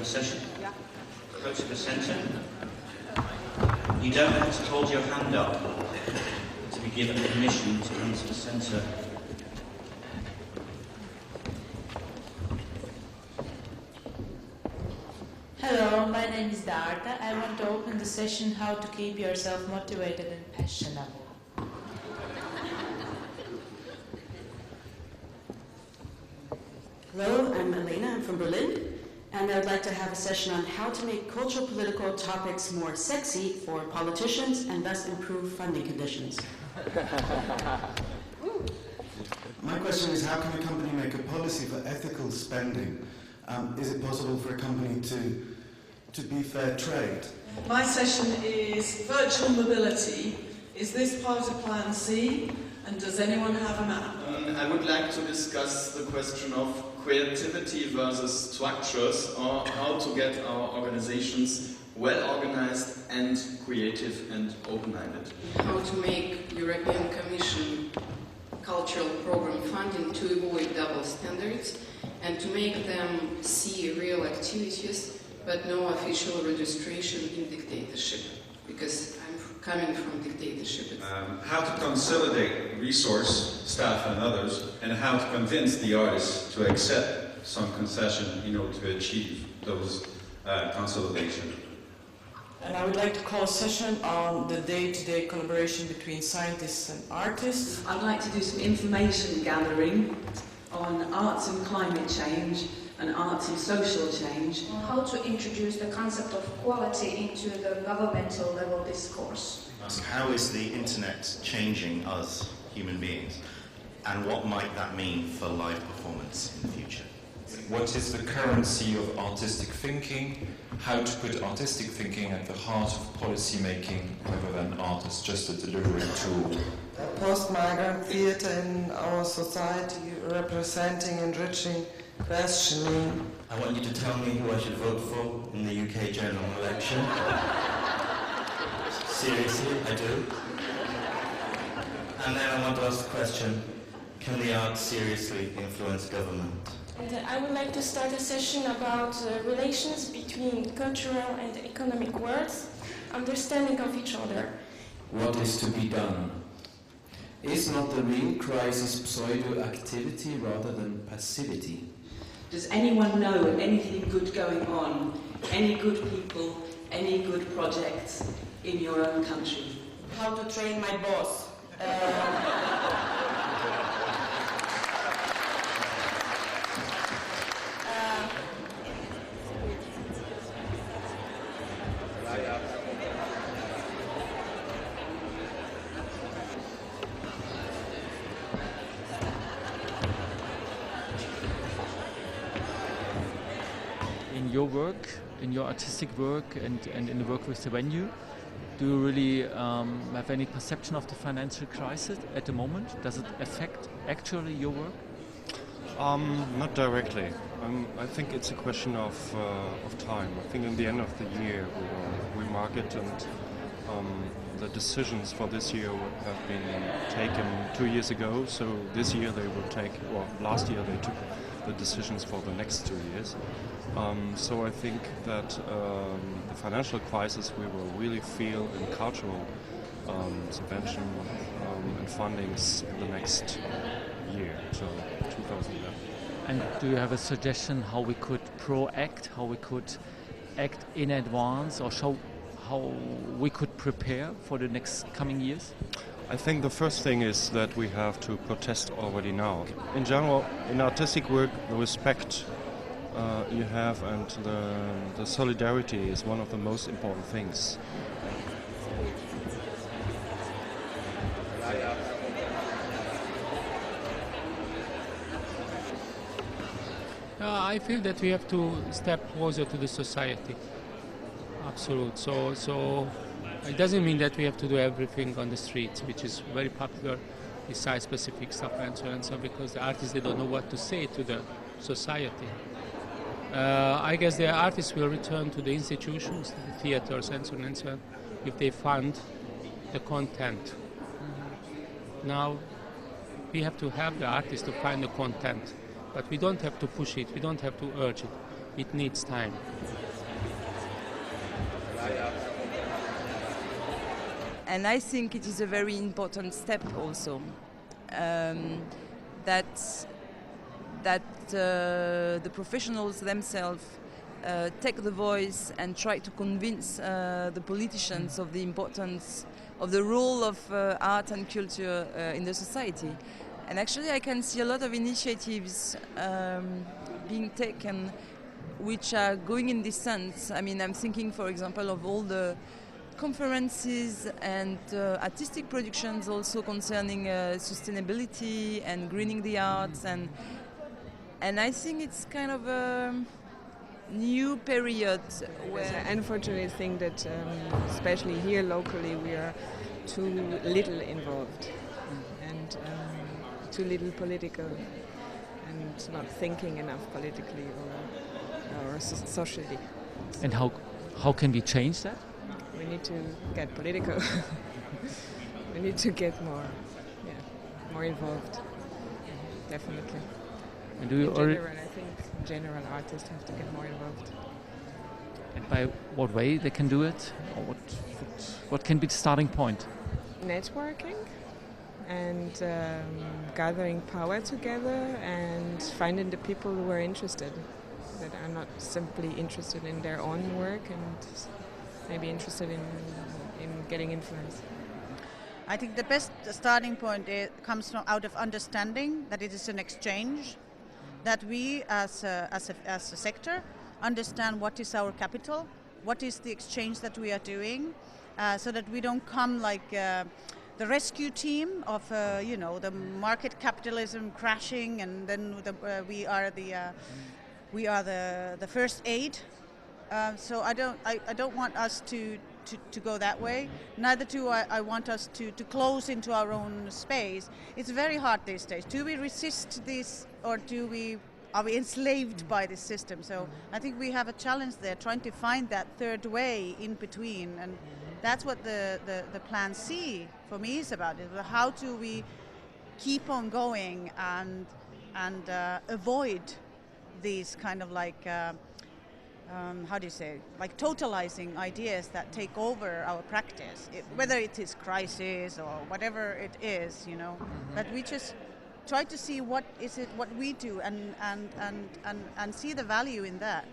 the session. Go to the centre. You don't have to hold your hand up to be given permission to come to the centre. Hello, my name is Darta. I want to open the session How to Keep Yourself Motivated and Passionate. Hello, I'm Elena. I'm from Berlin. And I'd like to have a session on how to make cultural political topics more sexy for politicians and thus improve funding conditions. My question is, how can a company make a policy for ethical spending? Is it possible for a company to be fair trade? My session is virtual mobility. Is this part of Plan C? And does anyone have a map? I would like to discuss the question of creativity versus structures, or how to get our organizations well organized and creative and open-minded. How to make European Commission cultural program funding to avoid double standards and to make them see real activities but no official registration in dictatorship, because I'm coming from dictatorship. How to consolidate resource, staff and others, and how to convince the artists to accept some concession in order to achieve those consolidation. And I would like to call a session on the day-to-day collaboration between scientists and artists. I'd like to do some information gathering on arts and climate change and arts and social change. How to introduce the concept of quality into the governmental level discourse. How is the internet changing us, human beings? And what might that mean for live performance in the future? What is the currency of artistic thinking? How to put artistic thinking at the heart of policy making rather than art as just a delivery tool. Post-migrant theatre in our society, representing, enriching, questioning. I want you to tell me who I should vote for in the UK general election. Seriously, I do. And then I want to ask the question, can the arts seriously influence government? And I would like to start a session about relations between cultural and economic worlds, understanding of each other. What is to be done? Is not the real crisis pseudo-activity rather than passivity? Does anyone know of anything good going on? Any good people? Any good projects in your own country? How to train my boss. In your work, in your artistic work and in the work with the venue, do you really have any perception of the financial crisis at the moment? Does it affect actually your work? Not directly. I think it's a question of time. I think in the end of the year we mark it, and the decisions for this year have been taken 2 years ago. So this year they will take, or last year they took the decisions for the next 2 years. So I think that the financial crisis we will really feel in cultural subvention and fundings in the next year, so 2011. And do you have a suggestion how we could proact, how we could act in advance, or show how we could prepare for the next coming years? I think the first thing is that we have to protest already now. In general, in artistic work, the respect you have and the solidarity is one of the most important things. I feel that we have to step closer to the society. Absolute. So it doesn't mean that we have to do everything on the streets, which is very popular besides specific stuff and so, because the artists, they don't know what to say to the society. I guess the artists will return to the institutions, the theaters and so on, if they fund the content. Now, we have to help the artists to find the content, but we don't have to push it, we don't have to urge it. it needs time. And I think it is a very important step also that the professionals themselves take the voice and try to convince the politicians of the importance of the role of art and culture in the society. And actually I can see a lot of initiatives being taken which are going in this sense. I mean, I'm thinking, for example, of all the conferences and artistic productions also concerning sustainability and greening the arts, and I think it's kind of a new period where... It's an unfortunate thing that especially here locally we are too little involved and too little political and not thinking enough politically or socially. And how can we change that? We need to get political. We need to get more involved. Definitely. And do you I think general artists have to get more involved. And by what way they can do it, or what can be the starting point? Networking and gathering power together and finding the people who are interested, that are not simply interested in their own work and maybe interested in getting influence. I think the best starting point comes from out of understanding that it is an exchange, that we as a sector understand what is our capital, what is the exchange that we are doing, so that we don't come like the rescue team of the market capitalism crashing, and then we are the first aid. So I don't want us to go that way. Neither do I want us to close into our own space. It's very hard these days. Do we resist this, or are we enslaved by this system? So I think we have a challenge there, trying to find that third way in between, and that's what the Plan C for me is about. How do we keep on going and avoid these kind of like like totalizing ideas that take over our practice, whether it is crisis or whatever it is, that we just try to see what we do and see the value in that.